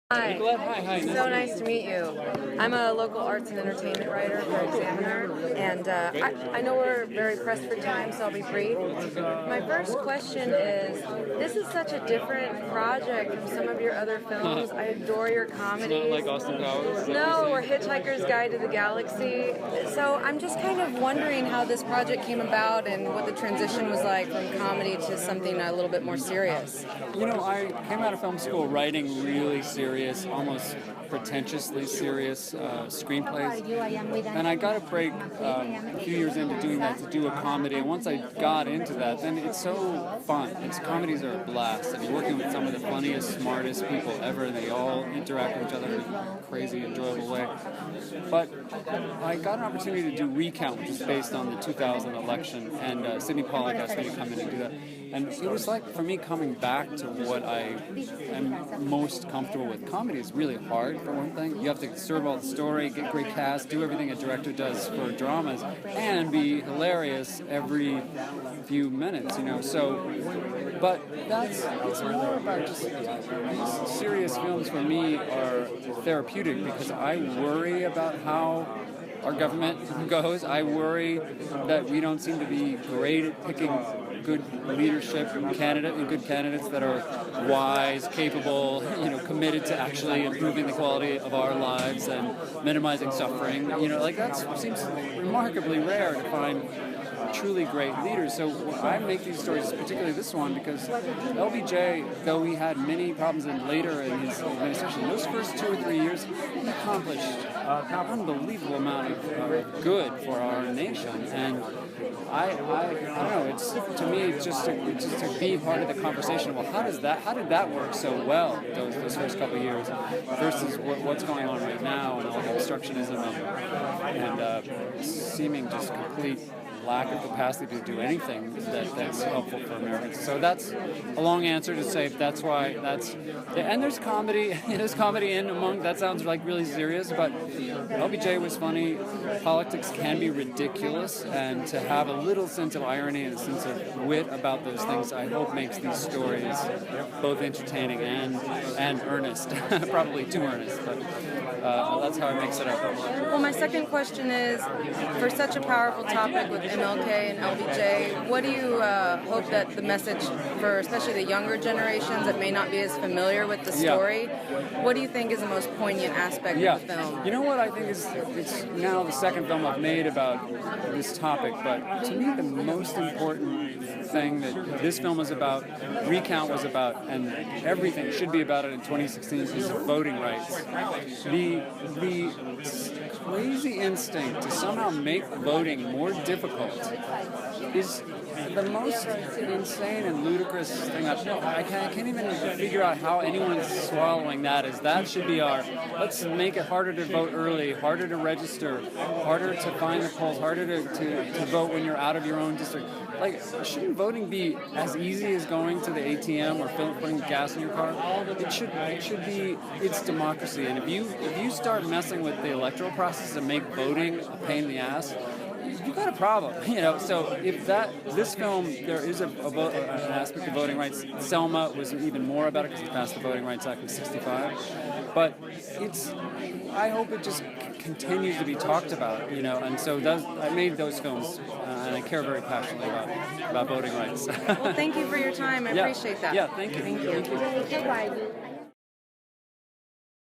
Hi. Nicolette, hi. So nice to meet you. I'm a local arts and entertainment writer for Examiner, and I know we're very pressed for time, so I'll be brief. My first question is, this is such a different project from some of your other films. I adore your comedies. It's not like Austin Powers? No, or Hitchhiker's Guide to the Galaxy. So I'm just kind of wondering how this project came about and what the transition was like from comedy to something a little bit more serious. You know, I came out of film school writing really serious, almost pretentiously serious screenplays. And I got a break a few years into doing that to do a comedy. And once I got into that, then it's so fun. Comedies are a blast. And you're working with some of the funniest, smartest people ever. And they all interact with each other in a crazy, enjoyable way. But I got an opportunity to do Recount, which is based on the 2000 election. And Sidney Pollack asked me to come in and do that. And it was like, for me, coming back to what I am most comfortable with. Comedy is really hard, for one thing. You have to serve all the story, get great cast, do everything a director does for dramas, and be hilarious every few minutes, you know. So, but it's more about just these serious films for me are therapeutic because I worry about how our government goes. I worry that we don't seem to be great at picking good leadership and good candidates that are wise, capable, committed to actually improving the quality of our lives and minimizing suffering. Like that seems remarkably rare to find truly great leaders. So I make these stories, particularly this one, because LBJ, though he had many problems later in his administration, those first 2 or 3 years, he accomplished an unbelievable amount of good for our nation. And I don't know. It's to me it's just to be part of the conversation. Well, how did that work so well those first couple of years versus what's going on right now and all the obstructionism and seeming just complete lack of capacity to do anything that's helpful for Americans. So that's a long answer to say that's why and there's comedy in among that. Sounds like really serious, but LBJ was funny. Politics can be ridiculous, and to have a little sense of irony and a sense of wit about those things, I hope makes these stories both entertaining and earnest. Probably too earnest, but that's how I mix it up. Well, my second question is, for such a powerful topic with MLK and LBJ, what do you hope that the message for especially the younger generations that may not be as familiar with the story, what do you think is the most poignant aspect of the film? You know what I think is, it's now the second film I've made about this topic, but to me the most important thing that this film is about, Recount was about, and everything should be about it in 2016 is voting rights. The crazy instinct to somehow make voting more difficult is the most insane and ludicrous thing I can't even figure out how anyone's swallowing that. That should be let's make it harder to vote early, harder to register, harder to find the polls, harder to vote when you're out of your own district. Like, shouldn't voting be as easy as going to the ATM or putting gas in your car? It should be, it's democracy. And if you start messing with the electoral process and make voting a pain in the ass, you got a problem, So if this film, there is an aspect of voting rights. Selma was even more about it because it passed the Voting Rights Act in '65. But I hope it just continues to be talked about, And so I made those films, and I care very passionately about voting rights. Well, thank you for your time. I appreciate that. Yeah, thank you. Thank you.